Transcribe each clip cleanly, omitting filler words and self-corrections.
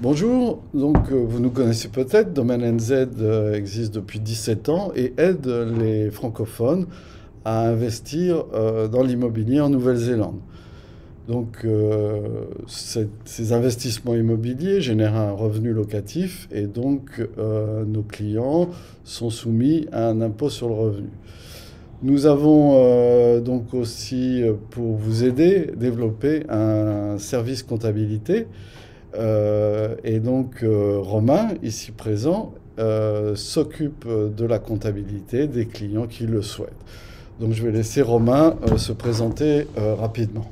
Bonjour, vous nous connaissez peut-être, Domaine NZ existe depuis 17 ans et aide les francophones à investir dans l'immobilier en Nouvelle-Zélande. Ces investissements immobiliers génèrent un revenu locatif et nos clients sont soumis à un impôt sur le revenu. Nous avons donc aussi, pour vous aider, développé un service comptabilité. Romain, ici présent, s'occupe de la comptabilité des clients qui le souhaitent. Donc je vais laisser Romain se présenter rapidement.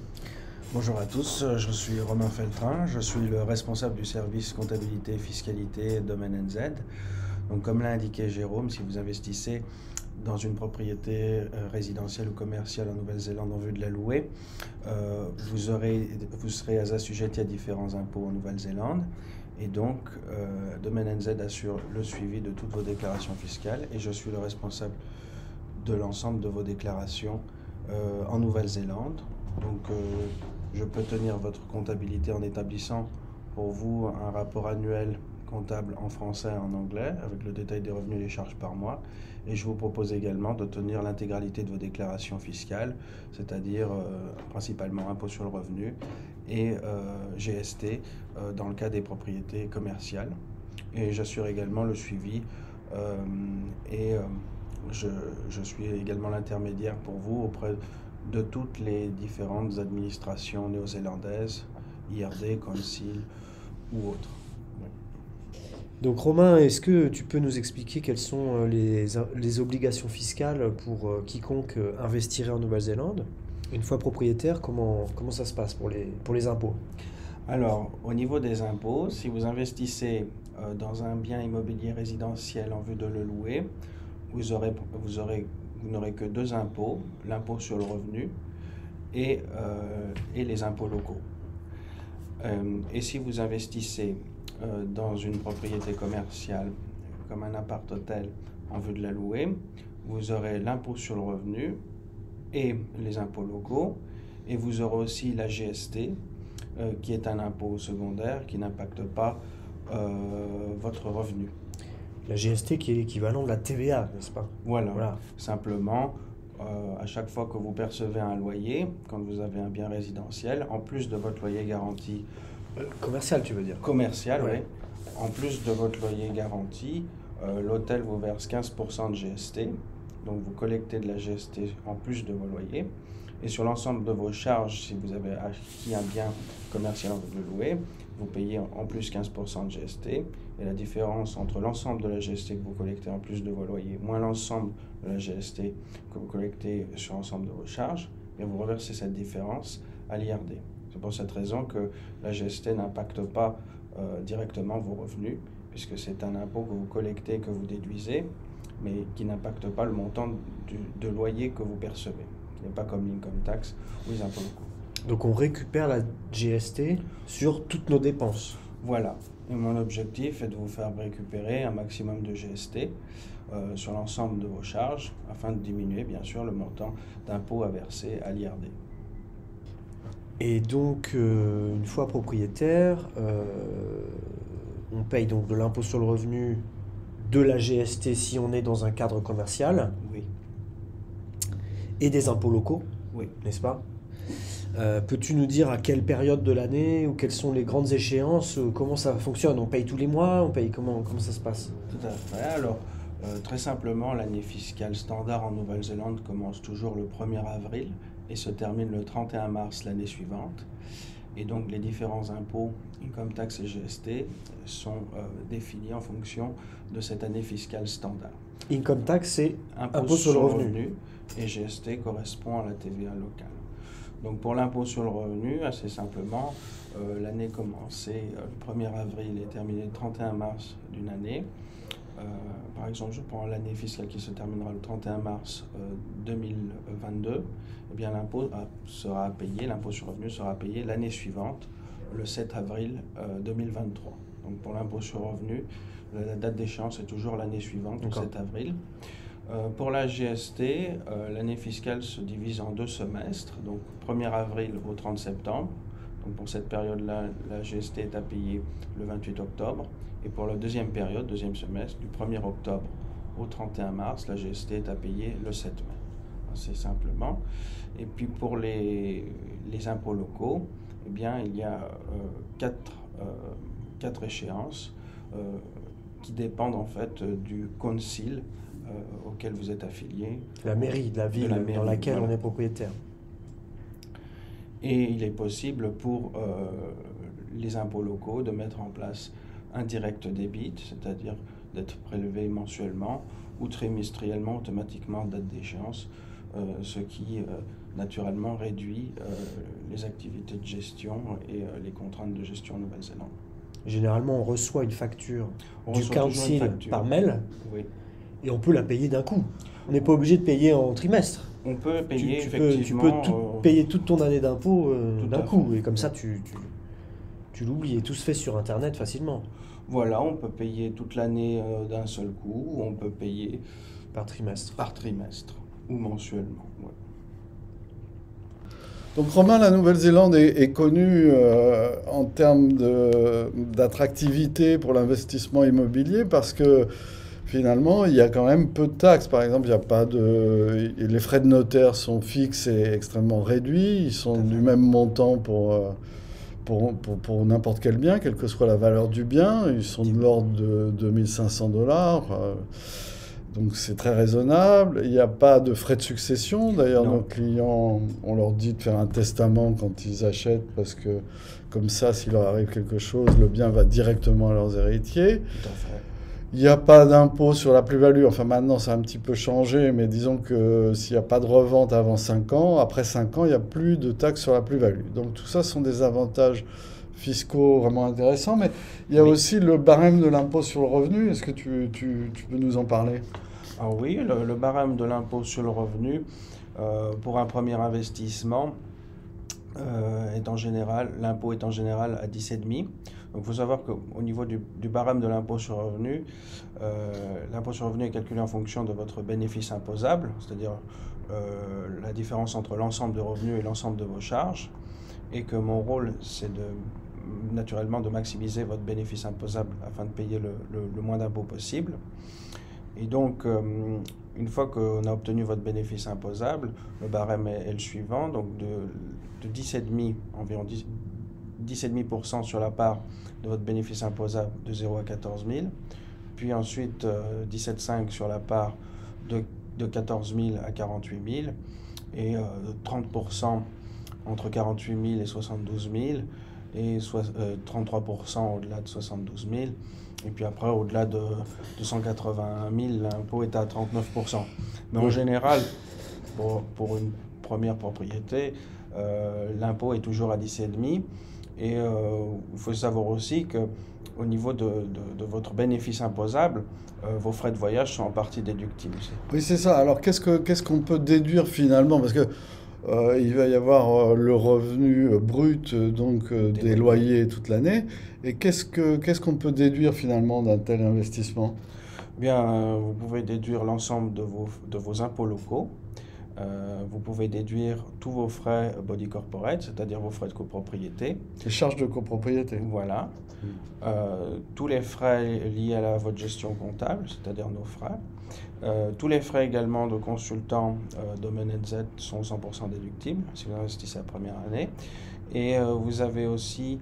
Bonjour à tous, je suis Romain Feltrin, je suis le responsable du service comptabilité et fiscalité Domaine NZ. Donc comme l'a indiqué Jérôme, si vous investissez dans une propriété résidentielle ou commerciale en Nouvelle-Zélande en vue de la louer, vous serez assujetti à différents impôts en Nouvelle-Zélande. Et donc, Domaine NZ assure le suivi de toutes vos déclarations fiscales et je suis le responsable de l'ensemble de vos déclarations en Nouvelle-Zélande. Donc, je peux tenir votre comptabilité en établissant pour vous un rapport annuel comptable en français et en anglais, avec le détail des revenus et des charges par mois. Et je vous propose également de tenir l'intégralité de vos déclarations fiscales, c'est-à-dire principalement impôt sur le revenu et GST dans le cas des propriétés commerciales. Et j'assure également le suivi je suis également l'intermédiaire pour vous auprès de toutes les différentes administrations néo-zélandaises, IRD, Council ou autres. Donc Romain, est-ce que tu peux nous expliquer quelles sont les obligations fiscales pour quiconque investirait en Nouvelle-Zélande? Une fois propriétaire, comment ça se passe pour les impôts? Alors, au niveau des impôts, si vous investissez dans un bien immobilier résidentiel en vue de le louer, vous n'aurez que deux impôts, l'impôt sur le revenu et les impôts locaux. Et si vous investissez dans une propriété commerciale comme un appart-hôtel en vue de la louer, vous aurez l'impôt sur le revenu et les impôts locaux, et vous aurez aussi la GST, qui est un impôt secondaire qui n'impacte pas votre revenu. La GST qui est l'équivalent de la TVA, n'est-ce pas? Voilà. Simplement, à chaque fois que vous percevez un loyer, quand vous avez un bien résidentiel, en plus de votre loyer garanti... commercial, tu veux dire? Commercial, oui. En plus de votre loyer garanti, l'hôtel vous verse 15% de GST. Donc vous collectez de la GST en plus de vos loyers. Et sur l'ensemble de vos charges, si vous avez acquis un bien commercial en vue de le louer, vous payez en plus 15% de GST. Et la différence entre l'ensemble de la GST que vous collectez en plus de vos loyers, moins l'ensemble de la GST que vous collectez sur l'ensemble de vos charges, et vous reversez cette différence à l'IRD. C'est pour cette raison que la GST n'impacte pas directement vos revenus, puisque c'est un impôt que vous collectez, que vous déduisez, mais qui n'impacte pas le montant de loyer que vous percevez. Il n'est pas comme l'income tax ou les impôts locaux. Donc on récupère la GST sur toutes nos dépenses. Voilà. Et mon objectif est de vous faire récupérer un maximum de GST sur l'ensemble de vos charges, afin de diminuer bien sûr le montant d'impôt à verser à l'IRD. Et donc, une fois propriétaire, on paye donc de l'impôt sur le revenu, de la GST si on est dans un cadre commercial. Oui. Et des impôts locaux, Oui. N'est-ce pas? Peux-tu nous dire à quelle période de l'année ou quelles sont les grandes échéances, comment ça fonctionne? On paye tous les mois, on paye comment ça se passe? Tout à fait. Alors, très simplement, l'année fiscale standard en Nouvelle-Zélande commence toujours le 1er avril et se termine le 31 mars l'année suivante. Et donc, les différents impôts, income tax et GST, sont définis en fonction de cette année fiscale standard. Income tax, c'est impôt sur le revenu et GST correspond à la TVA locale. Donc pour l'impôt sur le revenu, assez simplement, l'année commençait le 1er avril et terminée le 31 mars d'une année. Par exemple, je prends l'année fiscale qui se terminera le 31 mars 2022. Eh bien, l'impôt sur le revenu sera payé l'année suivante, le 7 avril 2023. Donc pour l'impôt sur le revenu, la date d'échéance est toujours l'année suivante, le 7 avril. Pour la GST, l'année fiscale se divise en deux semestres, donc 1er avril au 30 septembre, Donc pour cette période-là, la GST est à payer le 28 octobre. Et pour la deuxième période, deuxième semestre, du 1er octobre au 31 mars, la GST est à payer le 7 mai. Assez simplement. Et puis pour les impôts locaux, eh bien, il y a quatre échéances qui dépendent en fait du concile auquel vous êtes affilié. La mairie de la ville dans laquelle on est propriétaire. Et il est possible pour les impôts locaux de mettre en place un direct débit, c'est-à-dire d'être prélevé mensuellement ou trimestriellement automatiquement en date d'échéance, ce qui naturellement réduit les activités de gestion et les contraintes de gestion en Nouvelle-Zélande. Généralement, on reçoit une facture du council par mail, oui, et on peut la payer d'un coup. On n'est pas obligé de payer en trimestre. On peut payer tu peux payer toute ton année d'impôt d'un coup, et comme ça tu l'oublies, et tout se fait sur Internet facilement. Voilà, on peut payer toute l'année d'un seul coup, ou on peut payer par trimestre ou mensuellement. Ouais. Donc Romain, la Nouvelle-Zélande est connue en termes d'attractivité pour l'investissement immobilier parce que finalement, il y a quand même peu de taxes. Par exemple, il y a pas les frais de notaire sont fixes et extrêmement réduits. Ils sont du même montant pour n'importe quel bien, quelle que soit la valeur du bien. Ils sont de l'ordre de $2500. Donc c'est très raisonnable. Il n'y a pas de frais de succession. D'ailleurs, nos clients, on leur dit de faire un testament quand ils achètent parce que comme ça, s'il leur arrive quelque chose, le bien va directement à leurs héritiers. Tout à fait. Il n'y a pas d'impôt sur la plus-value. Enfin, maintenant, ça a un petit peu changé, mais disons que s'il n'y a pas de revente avant 5 ans, après 5 ans, il n'y a plus de taxe sur la plus-value. Donc tout ça sont des avantages fiscaux vraiment intéressants, mais il y a aussi le barème de l'impôt sur le revenu. Est-ce que tu peux nous en parler? Ah oui, le barème de l'impôt sur le revenu, pour un premier investissement, l'impôt est en général à 10,5. Donc il faut savoir qu'au niveau du barème de l'impôt sur le revenu, l'impôt sur le revenu est calculé en fonction de votre bénéfice imposable, c'est-à-dire la différence entre l'ensemble de revenus et l'ensemble de vos charges, et que mon rôle, c'est naturellement de maximiser votre bénéfice imposable afin de payer le moins d'impôts possible. Et donc, une fois qu'on a obtenu votre bénéfice imposable, le barème est le suivant, donc de 10,5, environ 10,5% sur la part de votre bénéfice imposable de 0 à 14 000, puis ensuite 17,5 sur la part de 14 000 à 48 000, et 30% entre 48 000 et 72 000, et 33% au-delà de 72 000. Et puis après, au-delà de 181 000, l'impôt est à 39%. Mais en général, pour une première propriété, l'impôt est toujours à 10,5%. Et il faut savoir aussi qu'au niveau de votre bénéfice imposable, vos frais de voyage sont en partie déductibles. Oui, c'est ça. Alors, qu'est-ce qu'on peut déduire finalement? Parce que il va y avoir le revenu brut des loyers toute l'année. Et qu'est-ce qu'on peut déduire finalement d'un tel investissement? Bien, vous pouvez déduire l'ensemble de vos impôts locaux. Vous pouvez déduire tous vos frais body corporate, c'est-à-dire vos frais de copropriété. Les charges de copropriété. Voilà. Tous les frais liés à votre gestion comptable, c'est-à-dire nos frais. Tous les frais également de consultant Domaine NZ sont 100% déductibles si vous investissez la première année. Et vous avez aussi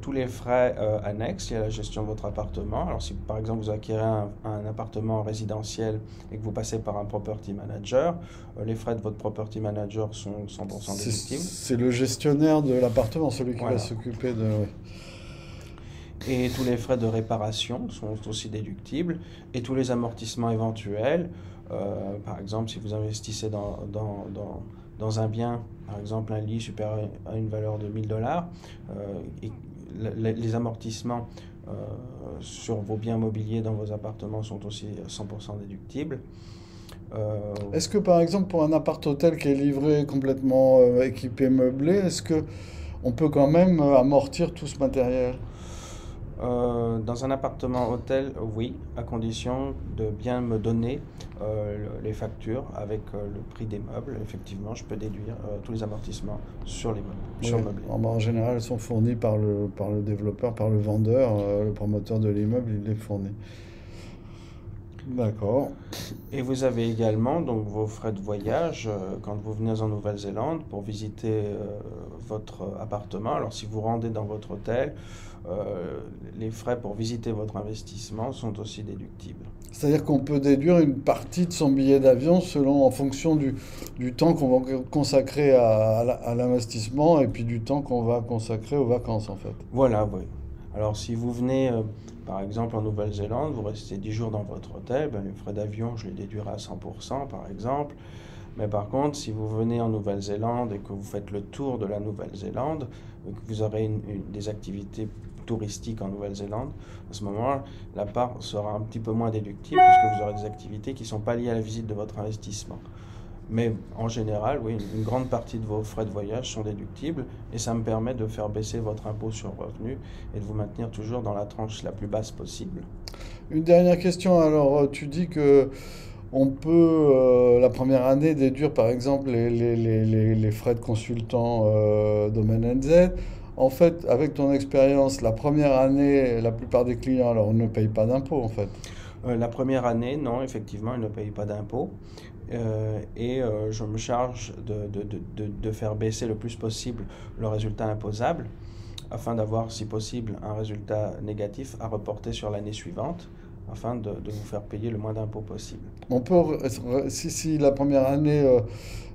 tous les frais annexes liés à la gestion de votre appartement. Alors si par exemple vous acquérez un appartement résidentiel et que vous passez par un property manager, les frais de votre property manager sont 100% déductibles. C'est le gestionnaire de l'appartement, celui qui va s'occuper de... Et tous les frais de réparation sont aussi déductibles. Et tous les amortissements éventuels, par exemple si vous investissez dans un bien, par exemple un lit supérieur à une valeur de $1000, et les amortissements sur vos biens mobiliers dans vos appartements sont aussi 100% déductibles. Est-ce que par exemple pour un appart-hôtel qui est livré complètement équipé, meublé, est-ce qu'on peut quand même amortir tout ce matériel? Dans un appartement hôtel, oui, à condition de bien me donner les factures avec le prix des meubles. Effectivement, je peux déduire tous les amortissements sur les meubles, sur le Oui. meublé. En général, elles sont fournies par le développeur, par le vendeur, le promoteur de l'immeuble, il les fournit. D'accord. Et vous avez également donc vos frais de voyage quand vous venez en Nouvelle-Zélande pour visiter votre appartement. Alors si vous rendez dans votre hôtel, les frais pour visiter votre investissement sont aussi déductibles. C'est-à-dire qu'on peut déduire une partie de son billet d'avion en fonction du temps qu'on va consacrer à l'investissement et puis du temps qu'on va consacrer aux vacances, en fait. Voilà, oui. Alors si vous venez par exemple en Nouvelle-Zélande, vous restez 10 jours dans votre hôtel, ben, les frais d'avion, je les déduirai à 100% par exemple. Mais par contre, si vous venez en Nouvelle-Zélande et que vous faites le tour de la Nouvelle-Zélande, que vous aurez des activités touristiques en Nouvelle-Zélande, à ce moment-là, la part sera un petit peu moins déductible puisque vous aurez des activités qui ne sont pas liées à la visite de votre investissement. Mais en général, oui, une grande partie de vos frais de voyage sont déductibles et ça me permet de faire baisser votre impôt sur le revenu et de vous maintenir toujours dans la tranche la plus basse possible. Une dernière question. Alors, tu dis que on peut, la première année, déduire par exemple les frais de consultant Domaine NZ. En fait, avec ton expérience, la première année, la plupart des clients, alors, ne payent pas d'impôt, en fait. La première année, non, effectivement, ils ne payent pas d'impôt. Je me charge de faire baisser le plus possible le résultat imposable afin d'avoir, si possible, un résultat négatif à reporter sur l'année suivante afin de vous faire payer le moins d'impôts possible. On peut, si la première année,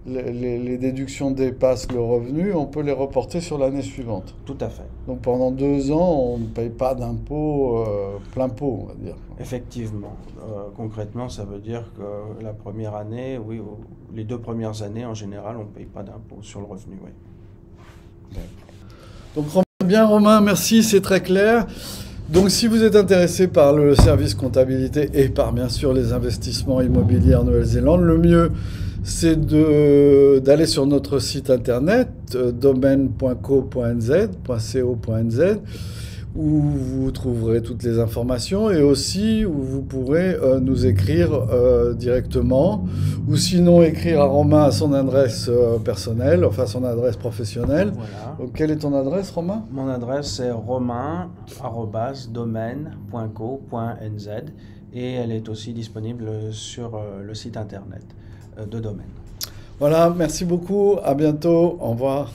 les déductions dépassent le revenu, on peut les reporter sur l'année suivante. Tout à fait. Donc pendant 2 ans, on ne paye pas d'impôt, plein pot, on va dire. Effectivement. Concrètement, ça veut dire que la première année, oui, les 2 premières années, en général, on ne paye pas d'impôt sur le revenu, oui. Donc bien Romain, merci, c'est très clair. Donc si vous êtes intéressé par le service comptabilité et par bien sûr les investissements immobiliers en Nouvelle-Zélande, le mieux c'est d'aller sur notre site internet domaine.co.nz, où vous trouverez toutes les informations et aussi où vous pourrez nous écrire directement ou sinon écrire à Romain à son adresse personnelle, enfin son adresse professionnelle. Voilà. Donc, quelle est ton adresse, Romain? Mon adresse c'est romain@domaine.co.nz et elle est aussi disponible sur le site internet de Domaine. Voilà, merci beaucoup, à bientôt, au revoir.